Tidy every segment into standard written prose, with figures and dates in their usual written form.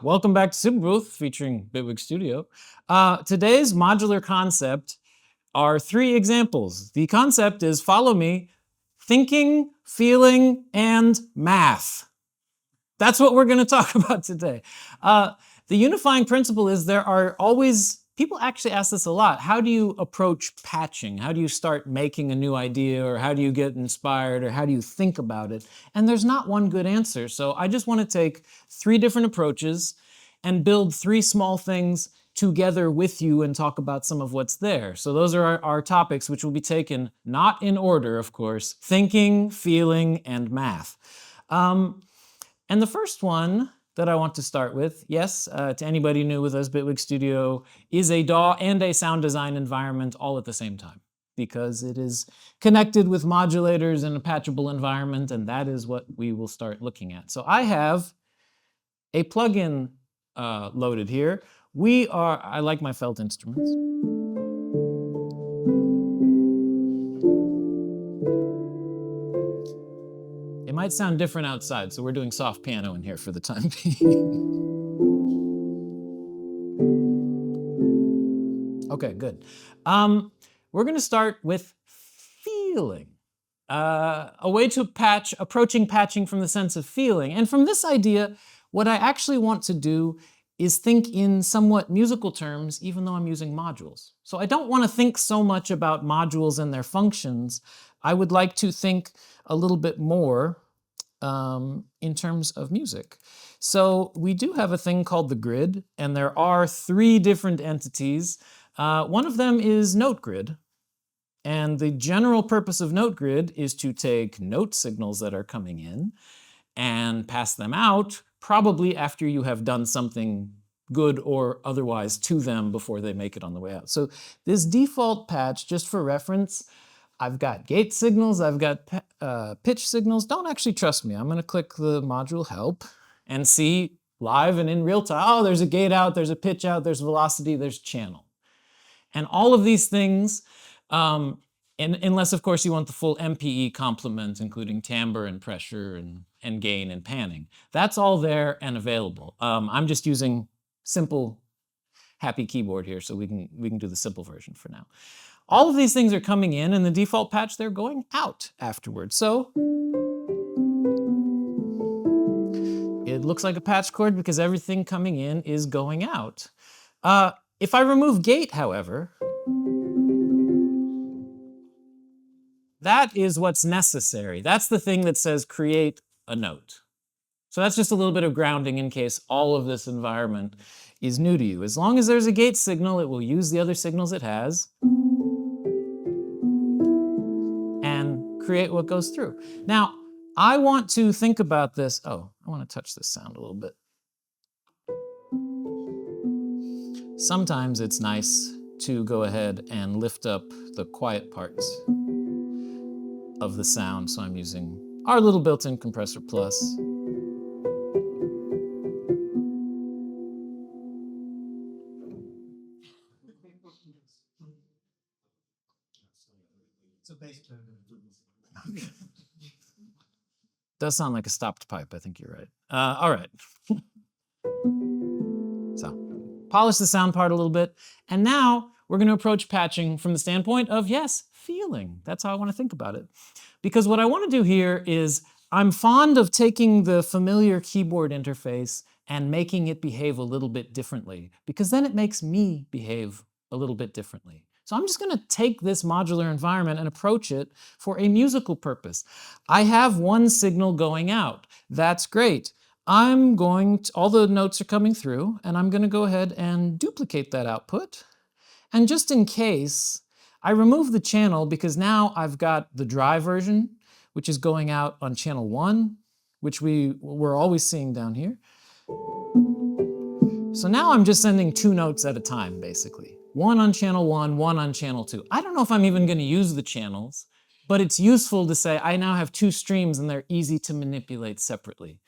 Welcome back to Superbooth featuring Bitwig Studio. Today's modular concept are three examples. The concept is, follow me, thinking, feeling, and math. That's what we're going to talk about today. The unifying principle is there are always, people actually ask this a lot, how do you approach patching? How do you start making a new idea, or how do you get inspired, or how do you think about it? And there's not one good answer. So I just want to take three different approaches and build three small things together with you and talk about some of what's there. So those are our topics, which will be taken not in order, of course: thinking, feeling, and math. And the first one that I want to start with, yes, to anybody new with us, Bitwig Studio is a DAW and a sound design environment all at the same time, because it is connected with modulators in a patchable environment, and that is what we will start looking at. So I have a plugin loaded here. I like my felt instruments. It might sound different outside, so we're doing soft piano in here for the time being. Okay, good. We're going to start with feeling. A way to approaching patching from the sense of feeling. And from this idea, what I actually want to do is think in somewhat musical terms, even though I'm using modules. So I don't want to think so much about modules and their functions. I would like to think a little bit more in terms of music. So we do have a thing called the grid, and there are three different entities. One of them is note grid. And the general purpose of note grid is to take note signals that are coming in and pass them out, probably after you have done something good or otherwise to them before they make it on the way out. So this default patch, just for reference, I've got gate signals, I've got pitch signals. Don't actually trust me. I'm going to click the module help and see live and in real time, oh, there's a gate out, there's a pitch out, there's velocity, there's channel. And all of these things, unless, of course, you want the full MPE complement, including timbre and pressure and gain and panning. That's all there and available. I'm just using simple, happy keyboard here, so we can do the simple version for now. All of these things are coming in, and the default patch, they're going out afterwards. So it looks like a patch chord because everything coming in is going out. If I remove gate, however, that is what's necessary. That's the thing that says create a note. So that's just a little bit of grounding in case all of this environment is new to you. As long as there's a gate signal, it will use the other signals it has and create what goes through. Now, I want to think about this. Oh, I want to touch this sound a little bit. Sometimes it's nice to go ahead and lift up the quiet parts of the sound, so I'm using our little built-in compressor plus. Does sound like a stopped pipe, I think you're right. All right. So, polish the sound part a little bit, and now we're going to approach patching from the standpoint of, yes, feeling. That's how I want to think about it. Because what I want to do here is, I'm fond of taking the familiar keyboard interface and making it behave a little bit differently, because then it makes me behave a little bit differently. So I'm just going to take this modular environment and approach it for a musical purpose. I have one signal going out. That's great. All the notes are coming through, and I'm going to go ahead and duplicate that output. And just in case, I remove the channel because now I've got the dry version, which is going out on channel 1, which we're always seeing down here. So now I'm just sending two notes at a time, basically. One on channel 1, one on channel 2. I don't know if I'm even going to use the channels, but it's useful to say I now have two streams and they're easy to manipulate separately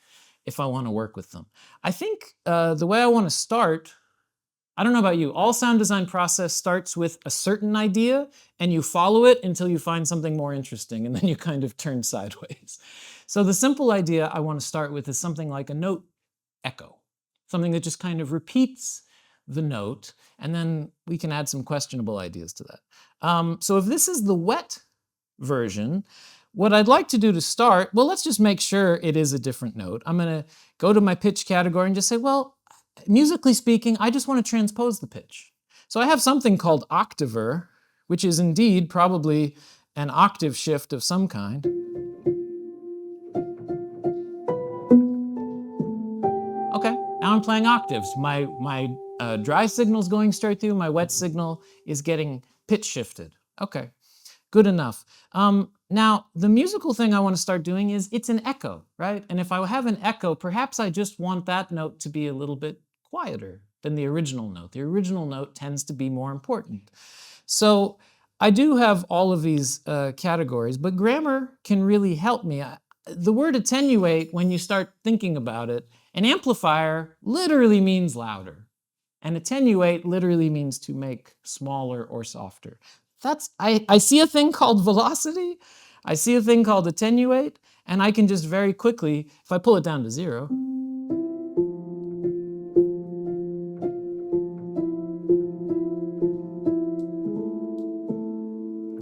if I want to work with them. I think the way I want to start, I don't know about you, all sound design process starts with a certain idea and you follow it until you find something more interesting, and then you kind of turn sideways. So the simple idea I want to start with is something like a note echo. something that just kind of repeats the note, and then we can add some questionable ideas to that. So if this is the wet version, what I'd like to do to start, well, let's just make sure it is a different note. I'm going to go to my pitch category and just say, well, musically speaking, I just want to transpose the pitch. So I have something called octaver, which is indeed probably an octave shift of some kind. Okay, now I'm playing octaves. My dry signal is going straight through, my wet signal is getting pitch shifted. Okay, good enough. Now, the musical thing I want to start doing is it's an echo, right? And if I have an echo, perhaps I just want that note to be a little bit quieter than the original note. The original note tends to be more important. So I do have all of these categories, but grammar can really help me. The word attenuate, when you start thinking about it, an amplifier literally means louder, and attenuate literally means to make smaller or softer. I see a thing called velocity, I see a thing called attenuate, and I can just very quickly, if I pull it down to 0,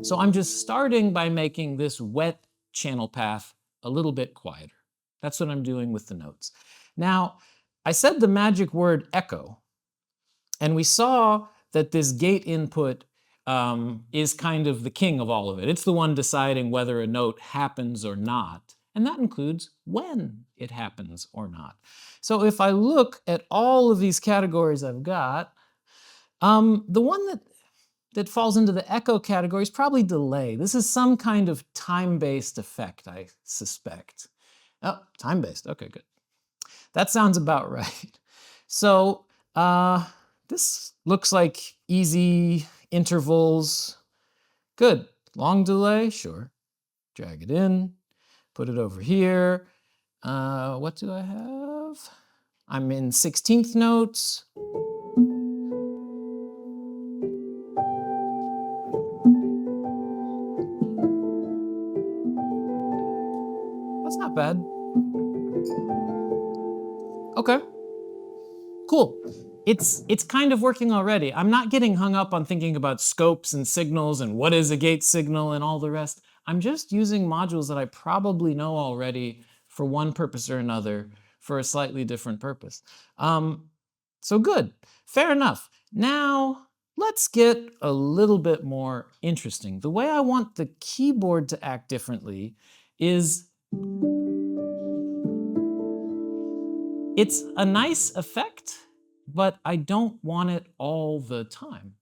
so I'm just starting by making this wet channel path a little bit quieter. That's what I'm doing with the notes. Now, I said the magic word echo, and we saw that this gate input is kind of the king of all of it. It's the one deciding whether a note happens or not, and that includes when it happens or not. So if I look at all of these categories I've got, the one that falls into the echo category is probably delay. This is some kind of time-based effect, I suspect. Oh, time-based, okay, good. That sounds about right. So this looks like easy intervals. Good, long delay, sure. Drag it in, put it over here. What do I have? I'm in 16th notes. That's not bad. Okay, cool. It's kind of working already. I'm not getting hung up on thinking about scopes and signals and what is a gate signal and all the rest. I'm just using modules that I probably know already for one purpose or another for a slightly different purpose. So good, fair enough. Now, let's get a little bit more interesting. The way I want the keyboard to act differently is it's a nice effect, but I don't want it all the time.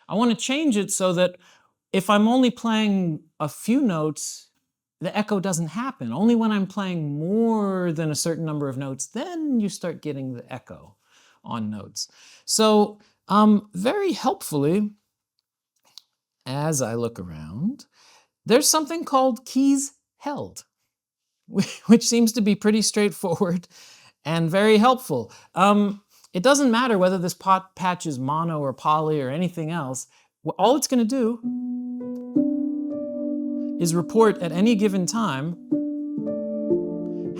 I want to change it so that if I'm only playing a few notes, the echo doesn't happen. Only when I'm playing more than a certain number of notes, then you start getting the echo on notes. So very helpfully, as I look around, there's something called keys held, which seems to be pretty straightforward and very helpful. It doesn't matter whether this patch is mono or poly or anything else. All it's going to do is report at any given time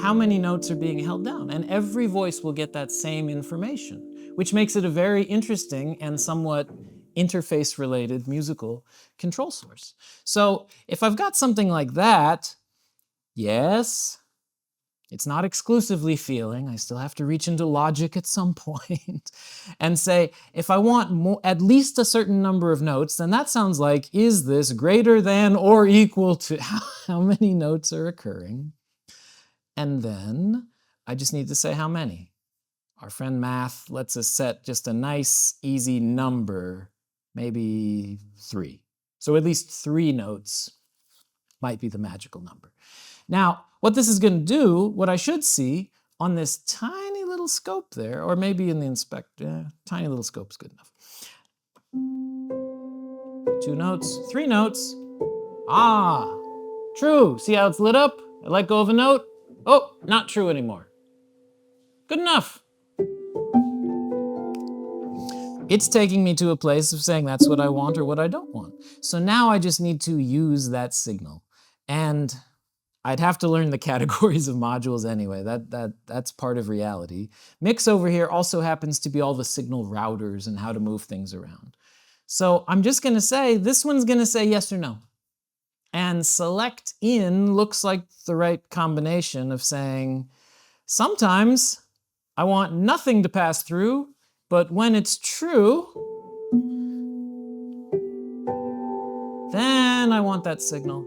how many notes are being held down. And every voice will get that same information, which makes it a very interesting and somewhat interface-related musical control source. So if I've got something like that, yes, it's not exclusively feeling. I still have to reach into logic at some point and say, if I want at least a certain number of notes, then that sounds like, is this greater than or equal to how many notes are occurring? And then I just need to say how many. Our friend math lets us set just a nice, easy number, maybe 3. So at least 3 notes might be the magical number. Now, what this is going to do, what I should see on this tiny little scope there, or maybe in the inspector, tiny little scope's good enough. 2 notes, 3 notes. Ah, true. See how it's lit up? I let go of a note. Oh, not true anymore. Good enough. It's taking me to a place of saying that's what I want or what I don't want. So now I just need to use that signal. And I'd have to learn the categories of modules anyway. That's part of reality. Mix over here also happens to be all the signal routers and how to move things around. So I'm just going to say, this one's going to say yes or no. And select in looks like the right combination of saying, sometimes I want nothing to pass through, but when it's true, then I want that signal.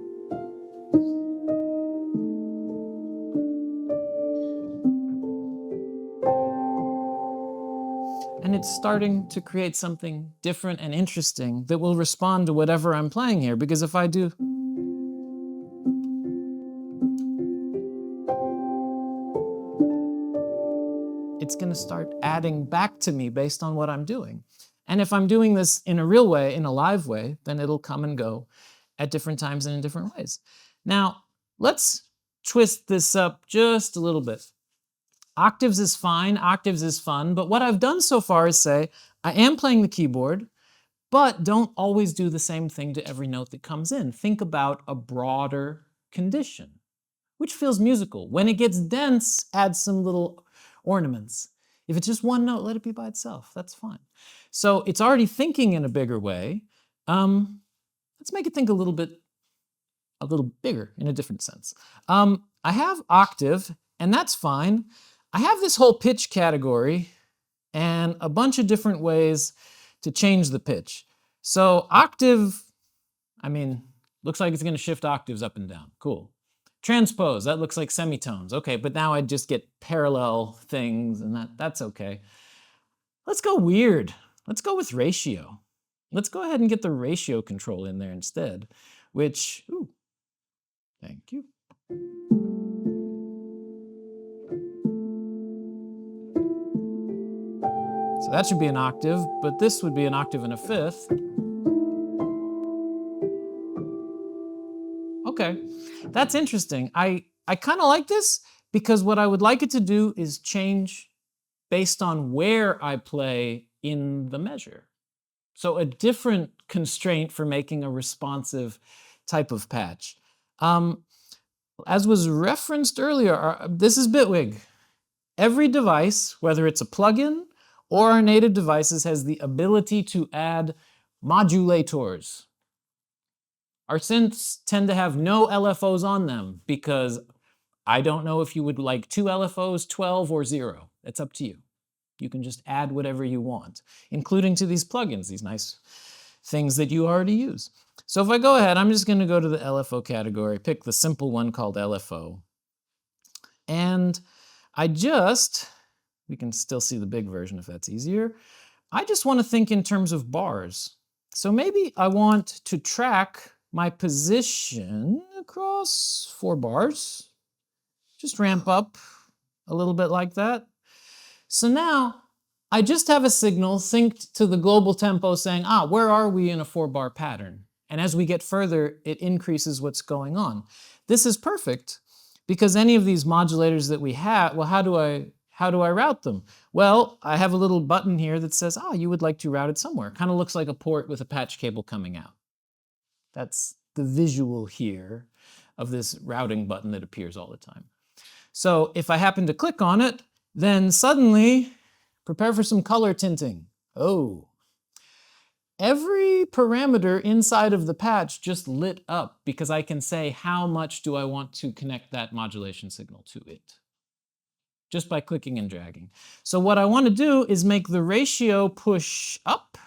And it's starting to create something different and interesting that will respond to whatever I'm playing here. Because if I do, it's going to start adding back to me based on what I'm doing. And if I'm doing this in a real way, in a live way, then it'll come and go at different times and in different ways. Now, let's twist this up just a little bit. Octaves is fine, octaves is fun, but what I've done so far is say, I am playing the keyboard, but don't always do the same thing to every note that comes in. Think about a broader condition, which feels musical. When it gets dense, add some little ornaments. If it's just one note, let it be by itself. That's fine. So it's already thinking in a bigger way. Let's make it think a little bigger in a different sense. I have octave, and that's fine. I have this whole pitch category and a bunch of different ways to change the pitch. So octave, looks like it's going to shift octaves up and down. Cool. Transpose, that looks like semitones. Okay, but now I just get parallel things, and that's okay. Let's go weird. Let's go with ratio. Let's go ahead and get the ratio control in there instead, which, ooh, thank you. So that should be an octave, but this would be an octave and a fifth. Okay, that's interesting. I kind of like this because what I would like it to do is change based on where I play in the measure. So a different constraint for making a responsive type of patch. As was referenced earlier, this is Bitwig. Every device, whether it's a plugin or our native devices, has the ability to add modulators. Our synths tend to have no LFOs on them because I don't know if you would like 2 LFOs, 12, or 0. It's up to you. You can just add whatever you want, including to these plugins, these nice things that you already use. So if I go ahead, I'm just going to go to the LFO category, pick the simple one called LFO. And we can still see the big version if that's easier. I just want to think in terms of bars. So maybe I want to track my position across 4 bars. Just ramp up a little bit like that. So now I just have a signal synced to the global tempo saying, where are we in a 4-bar pattern? And as we get further, it increases what's going on. This is perfect because any of these modulators that we have, well, how do I route them? Well, I have a little button here that says, you would like to route it somewhere. Kind of looks like a port with a patch cable coming out. That's the visual here of this routing button that appears all the time. So if I happen to click on it, then suddenly, prepare for some color tinting. Every parameter inside of the patch just lit up because I can say how much do I want to connect that modulation signal to it, just by clicking and dragging. So what I want to do is make the ratio push up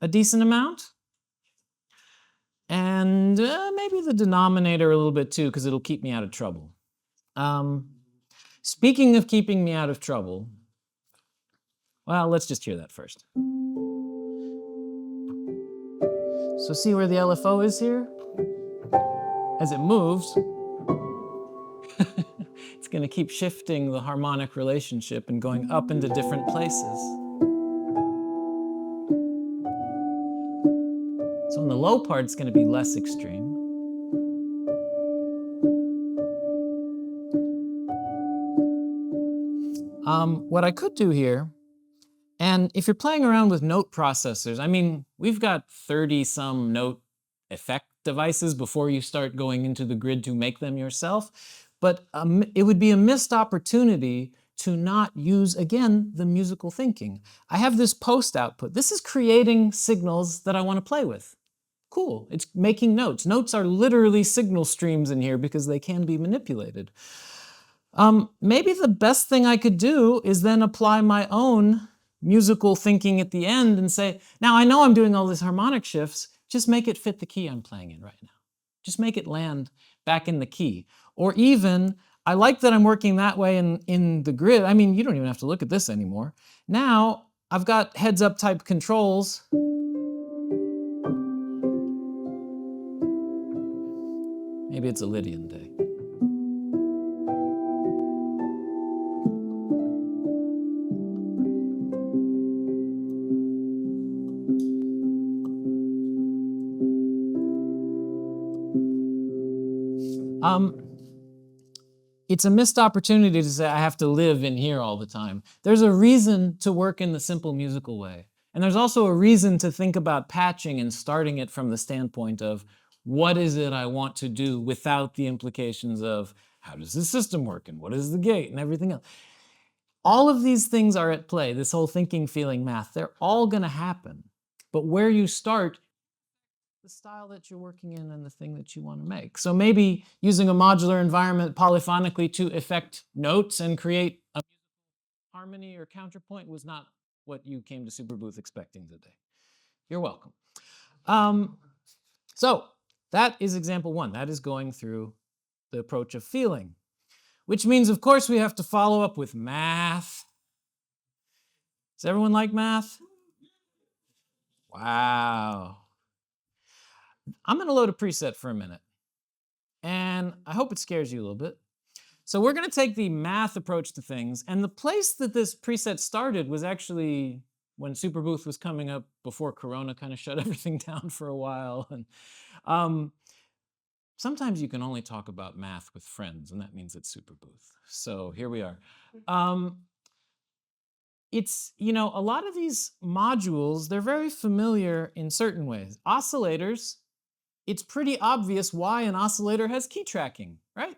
a decent amount, and maybe the denominator a little bit too, because it'll keep me out of trouble. Speaking of keeping me out of trouble, well, let's just hear that first. So see where the LFO is here? As it moves, it's going to keep shifting the harmonic relationship and going up into different places. So in the low part, it's going to be less extreme. What I could do here, and if you're playing around with note processors, we've got 30-some note effect devices before you start going into the grid to make them yourself. But it would be a missed opportunity to not use, again, the musical thinking. I have this post output. This is creating signals that I want to play with. Cool, it's making notes. Notes are literally signal streams in here because they can be manipulated. Maybe the best thing I could do is then apply my own musical thinking at the end and say, now I know I'm doing all these harmonic shifts, just make it fit the key I'm playing in right now. Just make it land back in the key. Or even, I like that I'm working that way in the grid. I mean, you don't even have to look at this anymore. Now, I've got heads-up type controls. Maybe it's a Lydian day. It's a missed opportunity to say I have to live in here all the time. There's a reason to work in the simple musical way. And there's also a reason to think about patching and starting it from the standpoint of what is it I want to do without the implications of how does the system work and what is the gate and everything else. All of these things are at play, this whole thinking, feeling, math. They're all going to happen. But where you start, the style that you're working in and the thing that you want to make. So maybe using a modular environment polyphonically to affect notes and create a harmony or counterpoint was not what you came to Superbooth expecting today. You're welcome. So that is example one. That is going through the approach of feeling, which means, of course, we have to follow up with math. Does everyone like math? Wow. I'm going to load a preset for a minute, and I hope it scares you a little bit. So we're going to take the math approach to things, and the place that this preset started was actually when Superbooth was coming up before Corona kind of shut everything down for a while. And sometimes you can only talk about math with friends, and that means it's Superbooth. So here we are. It's, you know, a lot of these modules, they're very familiar in certain ways. Oscillators, it's pretty obvious why an oscillator has key tracking, right?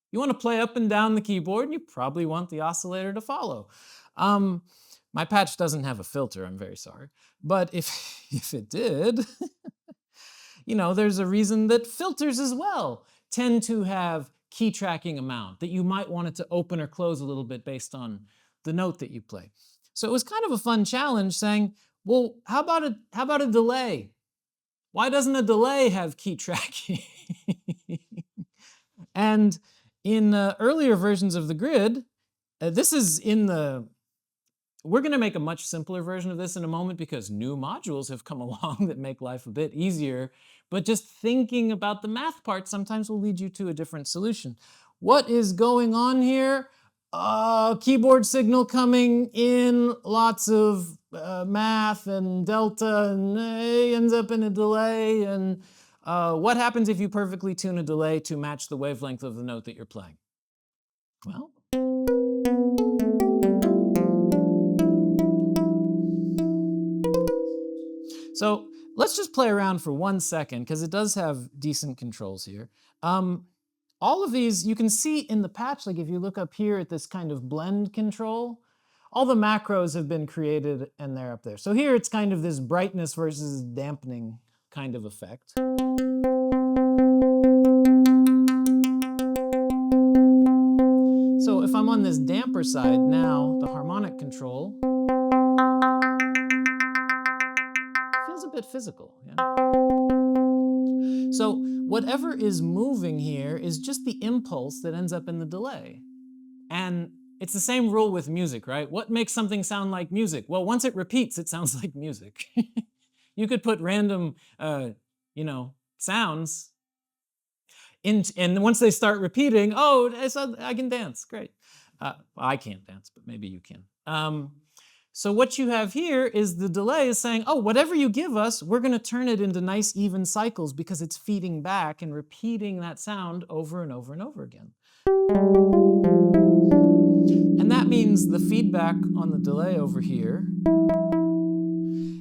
You want to play up and down the keyboard, you probably want the oscillator to follow. My patch doesn't have a filter, I'm very sorry. But if it did, you know, there's a reason that filters as well tend to have key tracking amount, that you might want it to open or close a little bit based on the note that you play. So it was kind of a fun challenge saying, well, how about a delay? Why doesn't a delay have key tracking? And in earlier versions of the grid, this is in the, we're going to make a much simpler version of this in a moment because new modules have come along that make life a bit easier. But just thinking about the math part sometimes will lead you to a different solution. What is going on here? Keyboard signal coming in, lots of math and delta, and ends up in a delay. And what happens if you perfectly tune a delay to match the wavelength of the note that you're playing? Well, so let's just play around for 1 second because it does have decent controls here. All of these, you can see in the patch, like if you look up here at this kind of blend control, all the macros have been created and they're up there. So here it's kind of this brightness versus dampening kind of effect. So if I'm on this damper side now, the harmonic control feels a bit physical, yeah? So whatever is moving here is just the impulse that ends up in the delay. And it's the same rule with music, right? What makes something sound like music? Well, once it repeats, it sounds like music. You could put random, you know, sounds in, and once they start repeating, oh, I can dance, great. I can't dance, but maybe you can. So what you have here is the delay is saying, oh, whatever you give us, we're going to turn it into nice even cycles because it's feeding back and repeating that sound over and over and over again. And that means the feedback on the delay over here,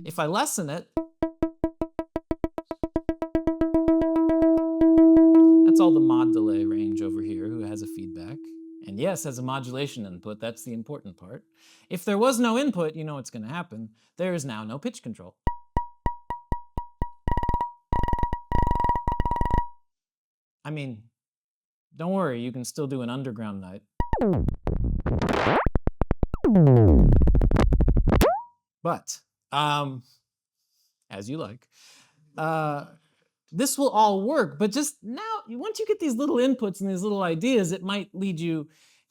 if I lessen it, Yes, has a modulation input. That's the important part. If there was no input, you know what's going to happen. There is now no pitch control. I mean, don't worry, you can still do an underground night. But, as you like, this will all work. But just now, once you get these little inputs and these little ideas, it might lead you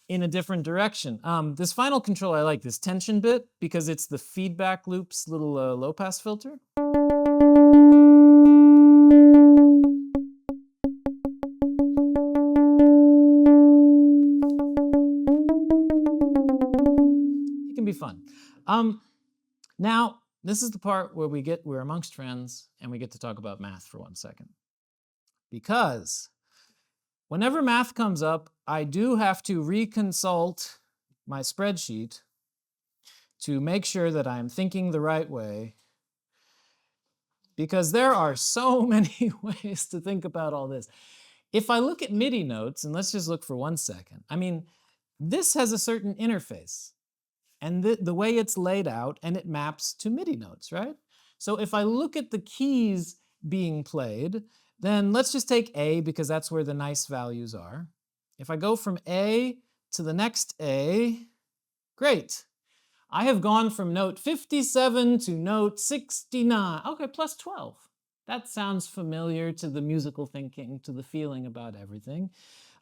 in a different direction. This final control I like, this tension bit, because it's the feedback loop's little low-pass filter. It can be fun. Now, this is the part where we're amongst friends and we get to talk about math for 1 second. Because whenever math comes up, I do have to reconsult my spreadsheet to make sure that I'm thinking the right way, because there are so many ways to think about all this. If I look at MIDI notes, and let's just look for 1 second, I mean, this has a certain interface, and the way it's laid out, and it maps to MIDI notes, right? So if I look at the keys being played, then let's just take A, because that's where the nice values are. If I go from A to the next A, great. I have gone from note 57 to note 69. Okay, plus 12. That sounds familiar to the musical thinking, to the feeling about everything.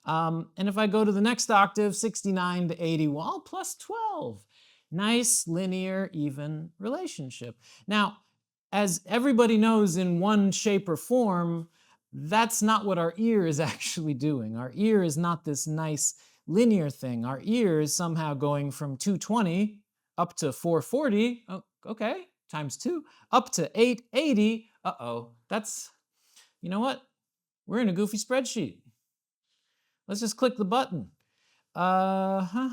And if I go to the next octave, 69 to 80, well, plus 12. Nice, linear, even relationship. Now, as everybody knows in one shape or form, that's not what our ear is actually doing. Our ear is not this nice linear thing. Our ear is somehow going from 220 up to 440, oh, okay, times 2, up to 880, uh-oh, that's, you know what? We're in a goofy spreadsheet. Let's just click the button. Oh,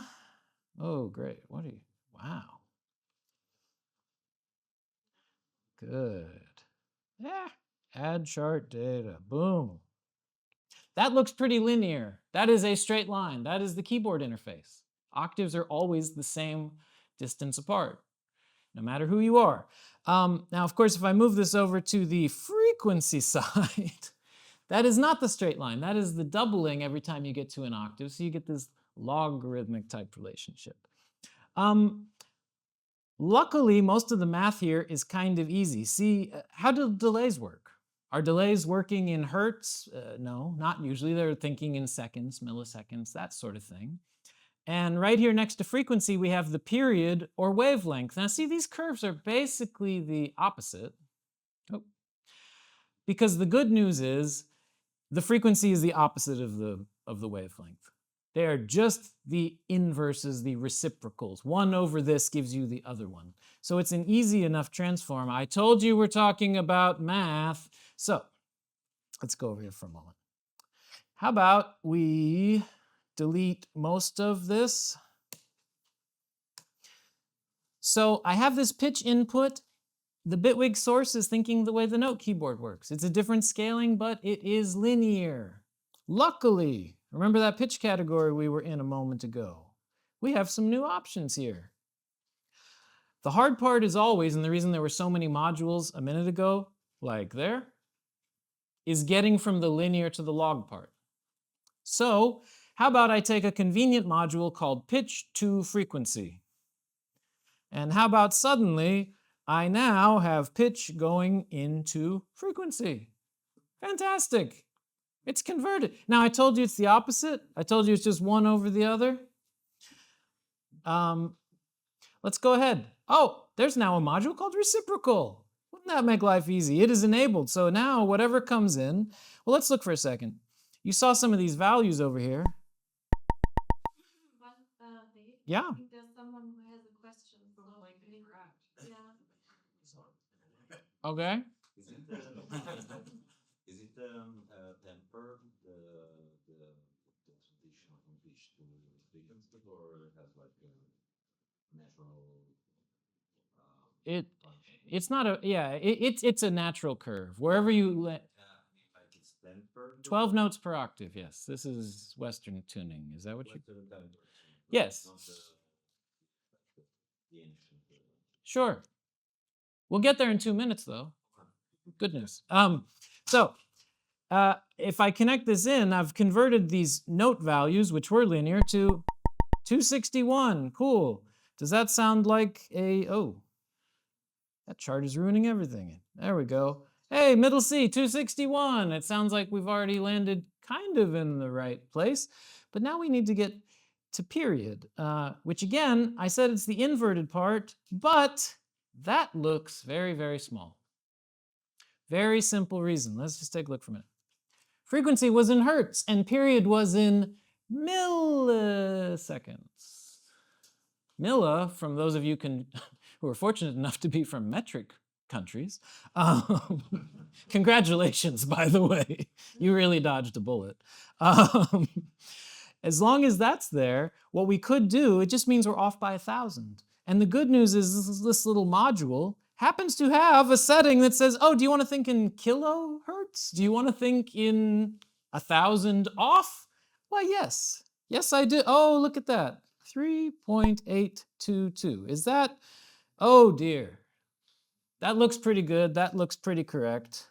great, what are you, wow. Good. Yeah, add chart data, boom. That looks pretty linear. That is a straight line. That is the keyboard interface. Octaves are always the same distance apart, no matter who you are. Now, of course, if I move this over to the frequency side, that is not the straight line. That is the doubling every time you get to an octave, so you get this logarithmic type relationship. Luckily, most of the math here is kind of easy. See, how do delays work? Are delays working in hertz? No, not usually. They're thinking in seconds, milliseconds, that sort of thing. And right here next to frequency, we have the period or wavelength. Now see, these curves are basically the opposite. Oh. Because the good news is the frequency is the opposite of the wavelength. They are just the inverses, the reciprocals. One over this gives you the other one. So it's an easy enough transform. I told you we're talking about math. So let's go over here for a moment. How about we delete most of this? So I have this pitch input. The Bitwig source is thinking the way the note keyboard works. It's a different scaling, but it is linear. Luckily, remember that pitch category we were in a moment ago? We have some new options here. The hard part is always, and the reason there were so many modules a minute ago, like there, is getting from the linear to the log part. So how about I take a convenient module called pitch to frequency? And how about suddenly I now have pitch going into frequency? Fantastic. It's converted. Now I told you it's the opposite. I told you it's just one over the other. Let's go ahead. Oh, there's now a module called reciprocal. Wouldn't that make life easy? It is enabled. So now whatever comes in, well, let's look for a second. You saw some of these values over here. Yeah. I think there's someone who has a question. So yeah. Okay. Is it tempered the transition from pitch to frequency, or it has like a natural? It's not a it's a natural curve wherever you let. Like it's tempered. 12 notes per octave. Yes, this is Western tuning. Is that what you? Yes. Not the ancient. Sure. We'll get there in 2 minutes, though. Good news. If I connect this in, I've converted these note values, which were linear, to 261. Cool. Does that sound like a... Oh, that chart is ruining everything. There we go. Hey, middle C, 261. It sounds like we've already landed kind of in the right place. But now we need to get to period, which again, I said it's the inverted part, but that looks very, very small. Very simple reason. Let's just take a look for a minute. Frequency was in hertz and period was in milliseconds. Milli, from those of you who are fortunate enough to be from metric countries, congratulations, by the way. You really dodged a bullet. As long as that's there, what we could do, it just means we're off by 1,000. And the good news is this little module happens to have a setting that says, oh, do you want to think in kilohertz? Do you want to think in 1,000 off? Why, yes. Yes, I do. Oh, look at that. 3.822. Is that? Oh, dear. That looks pretty good. That looks pretty correct.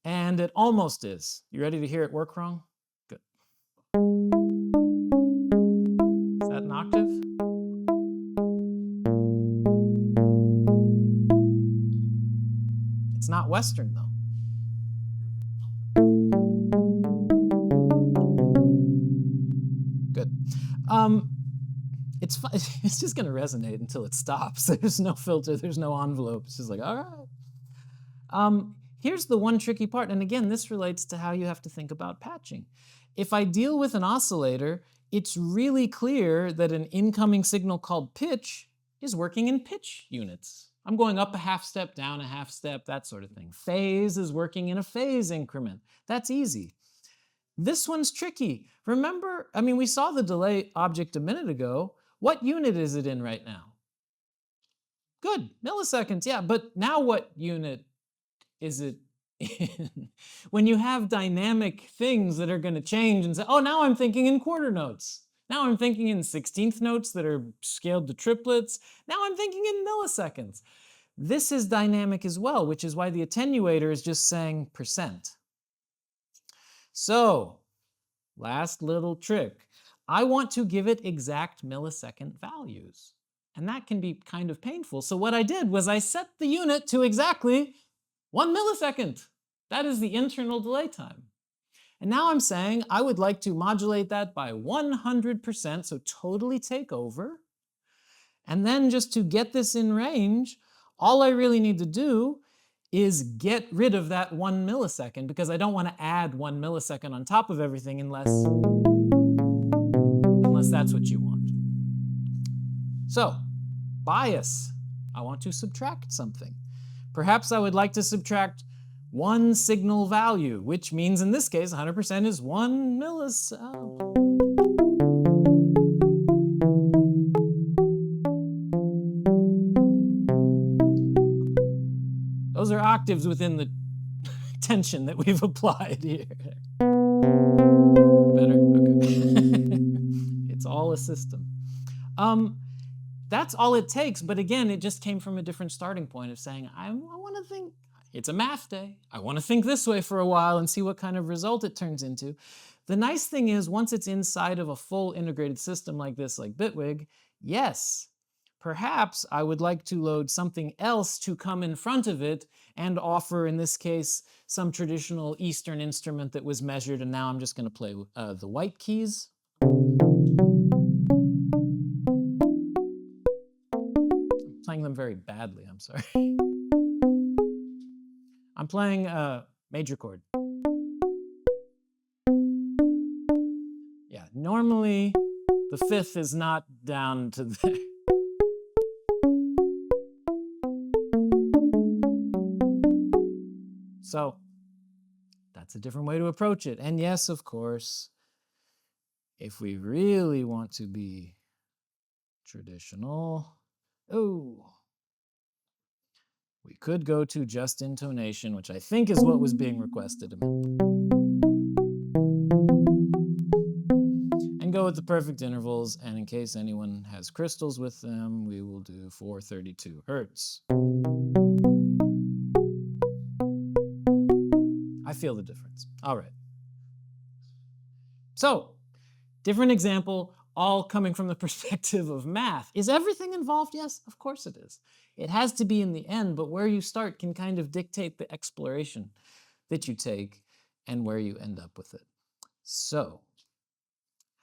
And it almost is. You ready to hear it work wrong? Good. Is that an octave? It's not Western, though. Good. It's just going to resonate until it stops. There's no filter. There's no envelope. It's just like, all right. Here's the one tricky part. And again, this relates to how you have to think about patching. If I deal with an oscillator, it's really clear that an incoming signal called pitch is working in pitch units. I'm going up a half step, down a half step, that sort of thing. Phase is working in a phase increment. That's easy. This one's tricky. Remember, we saw the delay object a minute ago. What unit is it in right now? Good, milliseconds, yeah, but now what unit is it in? When you have dynamic things that are going to change and say, oh, now I'm thinking in quarter notes. Now I'm thinking in 16th notes that are scaled to triplets. Now I'm thinking in milliseconds. This is dynamic as well, which is why the attenuator is just saying %. So, last little trick. I want to give it exact millisecond values. And that can be kind of painful. So what I did was I set the unit to exactly 1 millisecond. That is the internal delay time. And now I'm saying I would like to modulate that by 100%, so totally take over. And then just to get this in range, all I really need to do is get rid of that 1 millisecond because I don't want to add 1 millisecond on top of everything unless that's what you want. So, bias. I want to subtract something. Perhaps I would like to subtract one signal value, which means in this case 100% is 1 millisecond. Those are octaves within the tension that we've applied here. Better? Okay. It's all a system. That's all it takes, but again, it just came from a different starting point of saying, I want to think, it's a math day. I want to think this way for a while and see what kind of result it turns into. The nice thing is, once it's inside of a full integrated system like this, like Bitwig, yes, perhaps I would like to load something else to come in front of it and offer, in this case, some traditional Eastern instrument that was measured, and now I'm just going to play the white keys. I'm playing them very badly, I'm sorry. I'm playing a major chord. Yeah, normally the fifth is not down to there. So that's a different way to approach it. And yes, of course, if we really want to be traditional, we could go to just intonation, which I think is what was being requested. And and go with the perfect intervals. And in case anyone has crystals with them, we will do 432 hertz. I feel the difference. All right. So, different example, all coming from the perspective of math. Is everything involved? Yes, of course it is. It has to be in the end, but where you start can kind of dictate the exploration that you take and where you end up with it. So,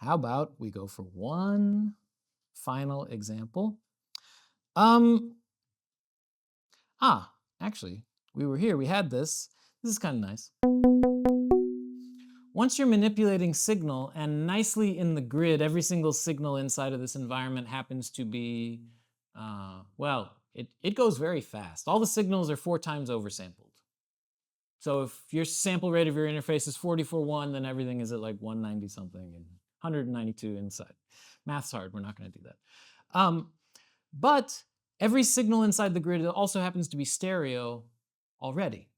how about we go for one final example? Actually, we were here, we had this. This is kind of nice. Once you're manipulating signal, and nicely in the grid, every single signal inside of this environment happens to be, well, it goes very fast. All the signals are 4 times oversampled. So if your sample rate of your interface is 44.1, then everything is at like 190 something and 192 inside. Math's hard, we're not going to do that. But every signal inside the grid also happens to be stereo already,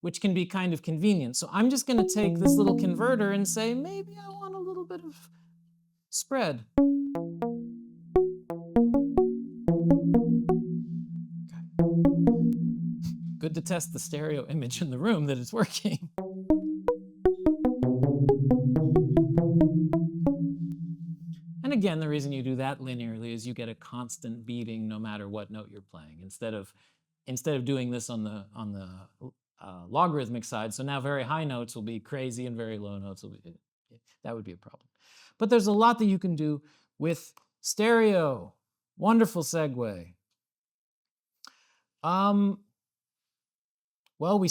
which can be kind of convenient. So I'm just going to take this little converter and say, maybe I want a little bit of spread. Good to test the stereo image in the room that it's working. And again, the reason you do that linearly is you get a constant beating no matter what note you're playing, instead of doing this on the logarithmic side. So now very high notes will be crazy and very low notes will be, that would be a problem. But there's a lot that you can do with stereo. Wonderful segue. Well, we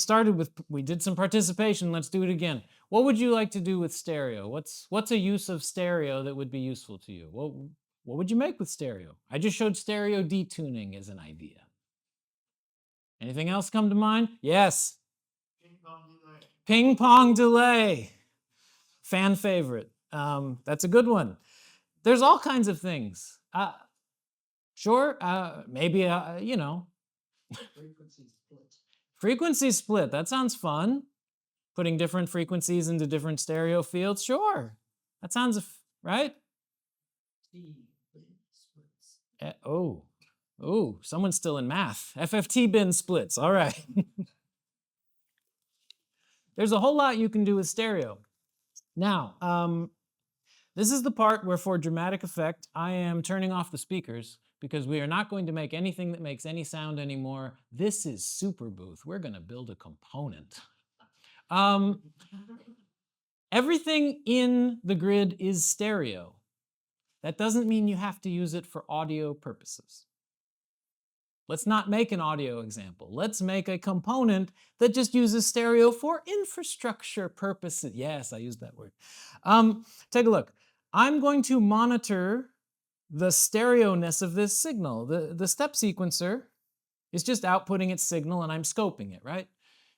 did some participation. Let's do it again. What would you like to do with stereo? What's a use of stereo that would be useful to you? What would you make with stereo? I just showed stereo detuning as an idea. Anything else come to mind? Yes. Ping pong delay. Ping pong delay. Fan favorite. That's a good one. There's all kinds of things. Sure, maybe, you know. Frequency split. Frequency split, that sounds fun. Putting different frequencies into different stereo fields, sure. That sounds, right? Splits. Oh, someone's still in math. FFT bin splits, all right. There's a whole lot you can do with stereo. Now, this is the part where for dramatic effect, I am turning off the speakers because we are not going to make anything that makes any sound anymore. This is Superbooth. We're going to build a component. Everything in the grid is stereo. That doesn't mean you have to use it for audio purposes. Let's not make an audio example. Let's make a component that just uses stereo for infrastructure purposes. Yes, I used that word. Take a look. I'm going to monitor the stereo-ness of this signal. The step sequencer is just outputting its signal and I'm scoping it, right?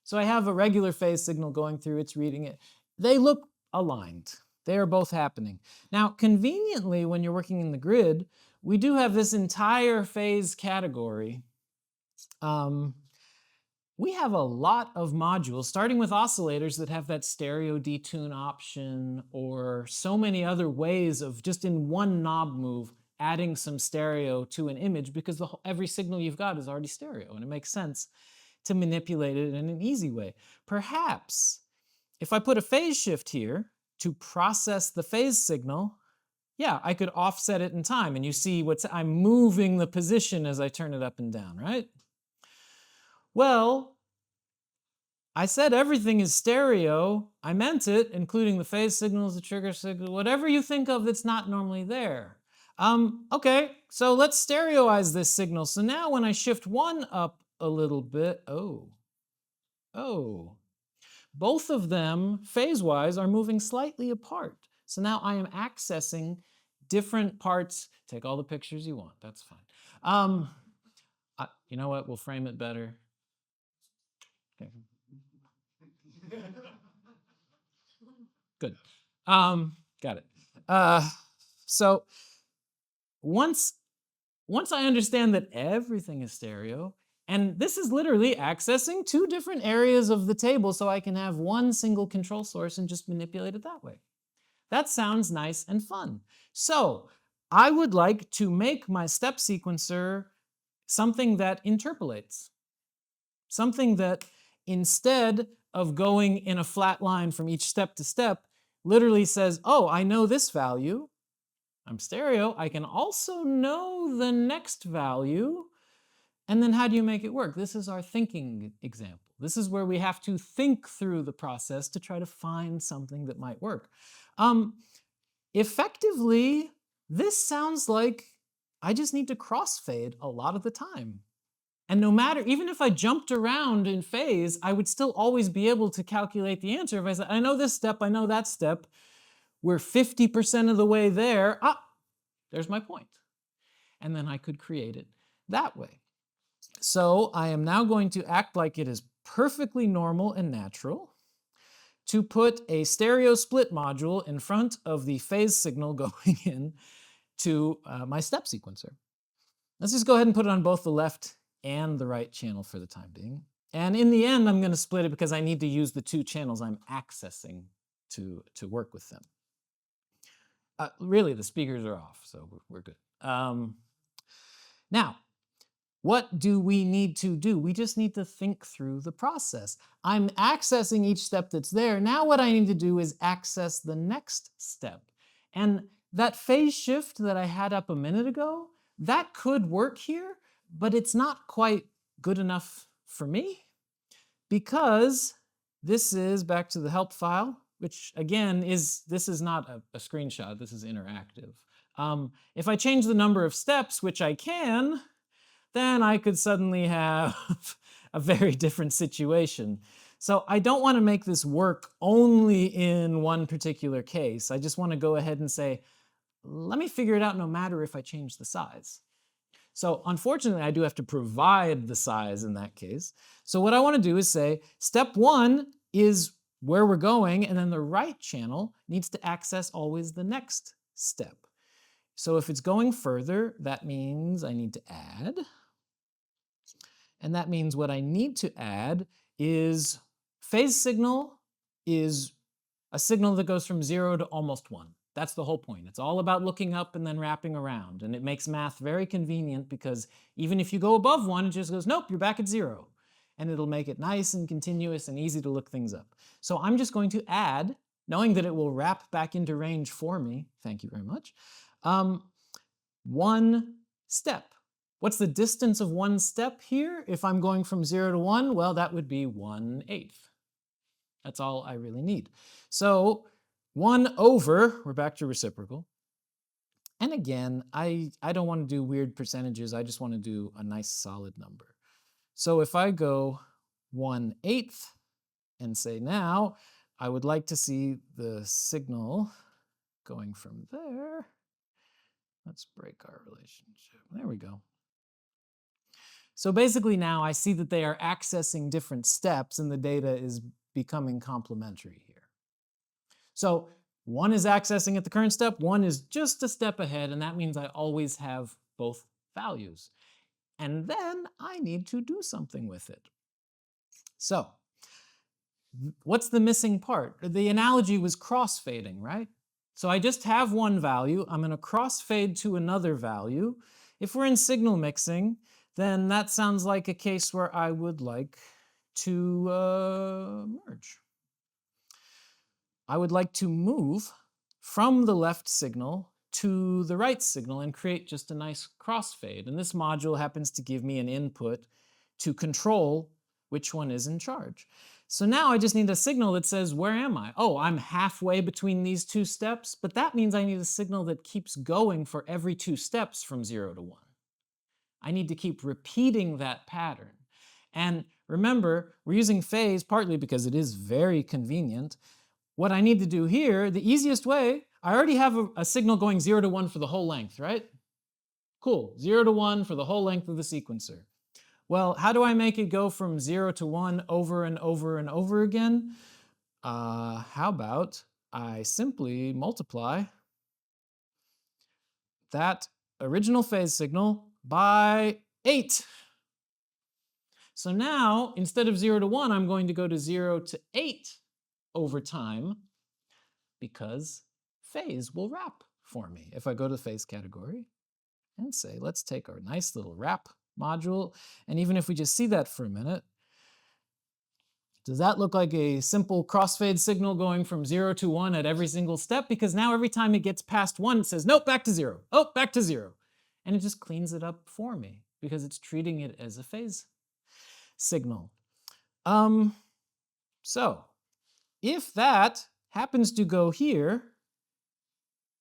So I have a regular phase signal going through, it's reading it. They look aligned. They are both happening. Now, conveniently, when you're working in the grid, we do have this entire phase category. We have a lot of modules, starting with oscillators that have that stereo detune option, or so many other ways of just in one knob move adding some stereo to an image, because every signal you've got is already stereo, and it makes sense to manipulate it in an easy way. Perhaps if I put a phase shift here to process the phase signal, yeah, I could offset it in time, and you see I'm moving the position as I turn it up and down, right? Well, I said everything is stereo. I meant it, including the phase signals, the trigger signal, whatever you think of that's not normally there. Okay, so let's stereoize this signal. So now when I shift one up a little bit, both of them phase-wise are moving slightly apart. So now I am accessing different parts. Take all the pictures you want, that's fine. You know what, we'll frame it better. Okay. Good. Got it. So once I understand that everything is stereo, and this is literally accessing 2 different areas of the table, so I can have one single control source and just manipulate it that way. That sounds nice and fun. So I would like to make my step sequencer something that interpolates. Something that instead of going in a flat line from each step to step, literally says, oh, I know this value. I'm stereo. I can also know the next value. And then how do you make it work? This is our thinking example. This is where we have to think through the process to try to find something that might work. Effectively, this sounds like I just need to crossfade a lot of the time. And no matter, even if I jumped around in phase, I would still always be able to calculate the answer. If I said, I know this step, I know that step, we're 50% of the way there, there's my point. And then I could create it that way. So I am now going to act like it is perfectly normal and natural to put a stereo split module in front of the phase signal going in to my step sequencer. Let's just go ahead and put it on both the left and the right channel for the time being. And in the end, I'm going to split it because I need to use the two channels I'm accessing to work with them. Really, the speakers are off, so we're good. Now, what do we need to do? We just need to think through the process. I'm accessing each step that's there. Now what I need to do is access the next step. And that phase shift that I had up a minute ago, that could work here, but it's not quite good enough for me because this is back to the help file, which again this is not a screenshot, this is interactive. If I change the number of steps, which I can, then I could suddenly have a very different situation. So I don't want to make this work only in one particular case. I just want to go ahead and say, let me figure it out no matter if I change the size. So unfortunately, I do have to provide the size in that case. So what I want to do is say, step one is where we're going, and then the right channel needs to access always the next step. So if it's going further, that means I need to add. And that means what I need to add is phase signal is a signal that goes from 0 to almost 1. That's the whole point. It's all about looking up and then wrapping around. And it makes math very convenient because even if you go above 1, it just goes, nope, you're back at 0. And it'll make it nice and continuous and easy to look things up. So I'm just going to add, knowing that it will wrap back into range for me, thank you very much, one step. What's the distance of one step here? If I'm going from 0 to 1, well, that would be 1/8. That's all I really need. So 1 over, we're back to reciprocal. And again, I don't want to do weird percentages. I just want to do a nice solid number. So if I go 1/8 and say now, I would like to see the signal going from there. Let's break our relationship. There we go. So basically now I see that they are accessing different steps and the data is becoming complementary here. So one is accessing at the current step, one is just a step ahead, and that means I always have both values. And then I need to do something with it. So what's the missing part? The analogy was crossfading, right? So I just have one value, I'm going to crossfade to another value. If we're in signal mixing, then that sounds like a case where I would like to merge. I would like to move from the left signal to the right signal and create just a nice crossfade. And this module happens to give me an input to control which one is in charge. So now I just need a signal that says, where am I? Oh, I'm halfway between these two steps, but that means I need a signal that keeps going for every 2 steps from 0 to 1. I need to keep repeating that pattern. And remember, we're using phase partly because it is very convenient. What I need to do here, the easiest way, I already have a signal going 0 to 1 for the whole length, right? Cool, 0 to 1 for the whole length of the sequencer. Well, how do I make it go from 0 to 1 over and over and over again? How about I simply multiply that original phase signal by 8. So now, instead of 0 to 1, I'm going to go to 0 to 8 over time because phase will wrap for me. If I go to the phase category and say, let's take our nice little wrap module, and even if we just see that for a minute, does that look like a simple crossfade signal going from 0 to 1 at every single step? Because now every time it gets past 1, it says, nope, back to 0. Oh, back to 0. And it just cleans it up for me because it's treating it as a phase signal. So if that happens to go here,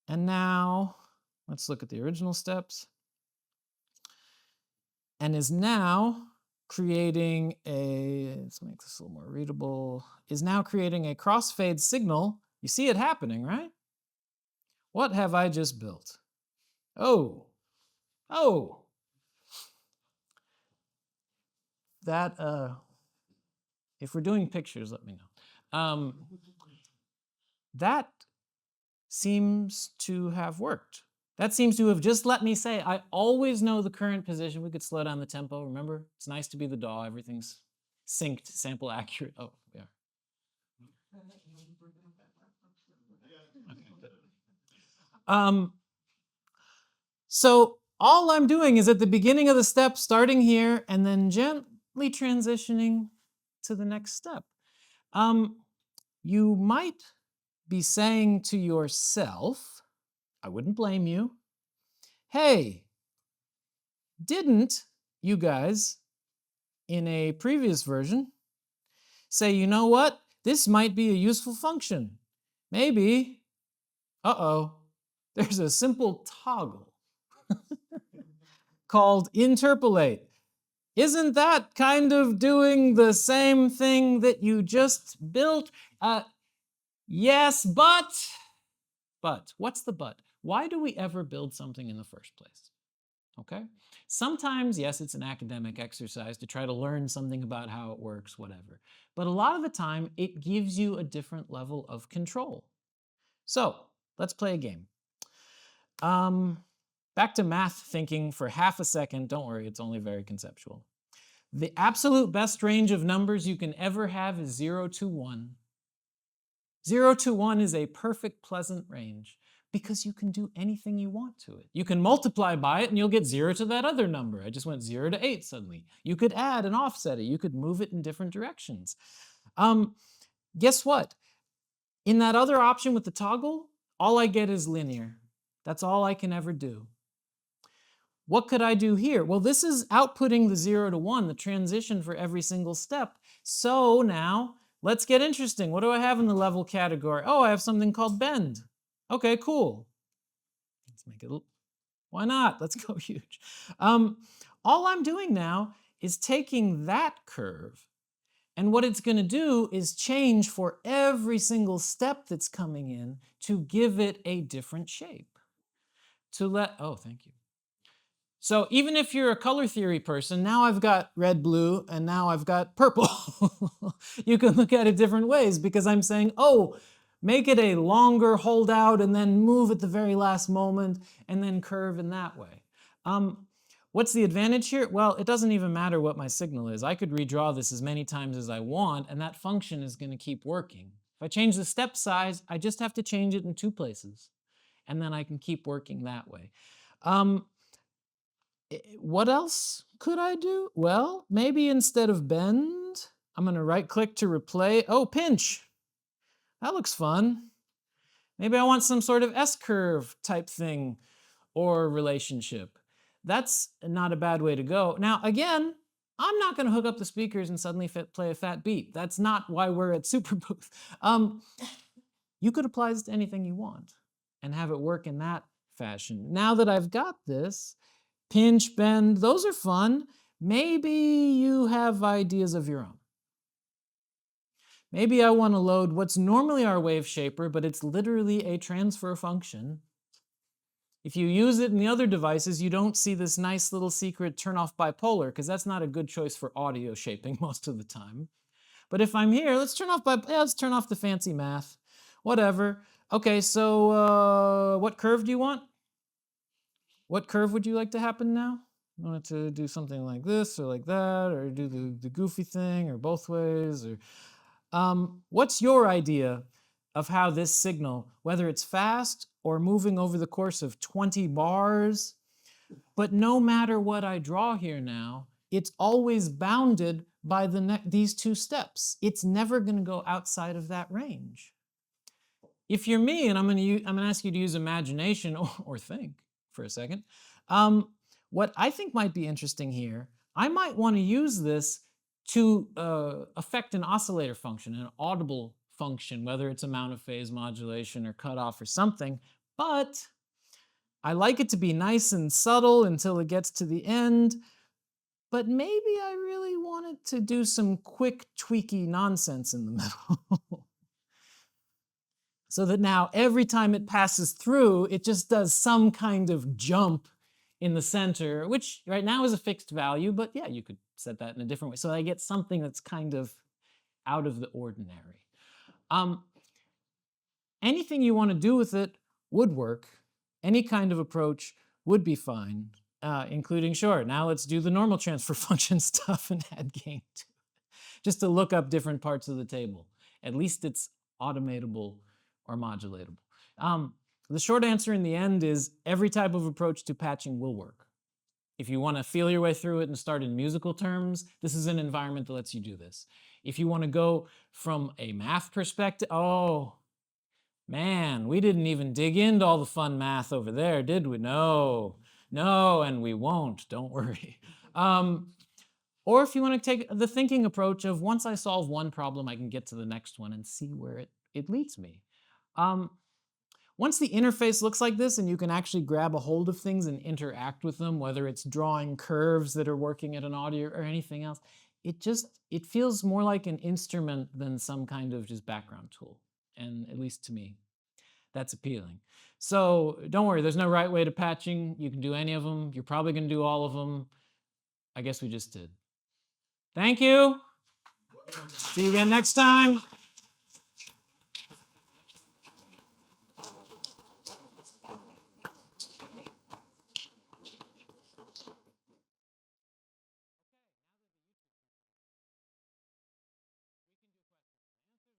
and now let's look at the original steps, and is now creating a, let's make this a little more readable, is now creating a crossfade signal. You see it happening, right? What have I just built? Oh, that, if we're doing pictures, let me know. That seems to have worked. That seems to have just let me say, I always know the current position. We could slow down the tempo, remember? It's nice to be the DAW, everything's synced, sample accurate. Oh, yeah. Okay. So all I'm doing is at the beginning of the step, starting here, and then gently transitioning to the next step. You might be saying to yourself, I wouldn't blame you, hey, didn't you guys in a previous version say, you know what, this might be a useful function. Maybe, there's a simple toggle called interpolate. Isn't that kind of doing the same thing that you just built? Yes, but what's the but? Why do we ever build something in the first place? Okay? Sometimes, yes, it's an academic exercise to try to learn something about how it works, whatever. But a lot of the time, it gives you a different level of control. So, let's play a game. Back to math thinking for half a second. Don't worry, it's only very conceptual. The absolute best range of numbers you can ever have is 0 to 1. 0 to 1 is a perfect, pleasant range because you can do anything you want to it. You can multiply by it and you'll get 0 to that other number. I just went 0 to 8 suddenly. You could add and offset it. You could move it in different directions. Guess what? In that other option with the toggle, all I get is linear. That's all I can ever do. What could I do here? Well, this is outputting the 0 to 1, the transition for every single step. So now, let's get interesting. What do I have in the level category? Oh, I have something called bend. Okay, cool. Let's make it, why not? Let's go huge. All I'm doing now is taking that curve, and what it's going to do is change for every single step that's coming in to give it a different shape. Oh, thank you. So even if you're a color theory person, now I've got red, blue, and now I've got purple. You can look at it different ways because I'm saying, oh, make it a longer holdout and then move at the very last moment and then curve in that way. What's the advantage here? Well, it doesn't even matter what my signal is. I could redraw this as many times as I want, and that function is going to keep working. If I change the step size, I just have to change it in 2 places, and then I can keep working that way. What else could I do? Well, maybe instead of bend, I'm going to right-click to replay. Oh, pinch. That looks fun. Maybe I want some sort of S-curve type thing or relationship. That's not a bad way to go. Now, again, I'm not going to hook up the speakers and suddenly play a fat beat. That's not why we're at Superbooth. You could apply this to anything you want and have it work in that fashion. Now that I've got this, pinch, bend, those are fun. Maybe you have ideas of your own. Maybe I want to load what's normally our wave shaper, but it's literally a transfer function. If you use it in the other devices, you don't see this nice little secret turn off bipolar, because that's not a good choice for audio shaping most of the time. But if I'm here, let's turn off the fancy math. Whatever. Okay, so what curve do you want? What curve would you like to happen now? You want it to do something like this or like that, or do the goofy thing, or both ways, or what's your idea of how this signal, whether it's fast or moving over the course of 20 bars, but no matter what I draw here now, it's always bounded by these two steps. It's never going to go outside of that range. If you're me, and I'm going to ask you to use imagination or think for a second, what I think might be interesting here, I might want to use this to affect an oscillator function, an audible function, whether it's amount of phase modulation or cutoff or something, but I like it to be nice and subtle until it gets to the end, but maybe I really wanted to do some quick tweaky nonsense in the middle. So that now every time it passes through, it just does some kind of jump in the center, which right now is a fixed value, but yeah, you could set that in a different way. So I get something that's kind of out of the ordinary. Anything you want to do with it would work. Any kind of approach would be fine, including, sure, now let's do the normal transfer function stuff and add gain to it, just to look up different parts of the table. At least it's automatable or modulatable. The short answer in the end is every type of approach to patching will work. If you want to feel your way through it and start in musical terms, this is an environment that lets you do this. If you want to go from a math perspective, oh, man, we didn't even dig into all the fun math over there, did we? No, and we won't, don't worry. Or if you want to take the thinking approach of once I solve one problem, I can get to the next one and see where it leads me. Once the interface looks like this and you can actually grab a hold of things and interact with them, whether it's drawing curves that are working at an audio or anything else, it feels more like an instrument than some kind of just background tool. And at least to me, that's appealing. So don't worry, there's no right way to patching. You can do any of them. You're probably going to do all of them. I guess we just did. Thank you. See you again next time.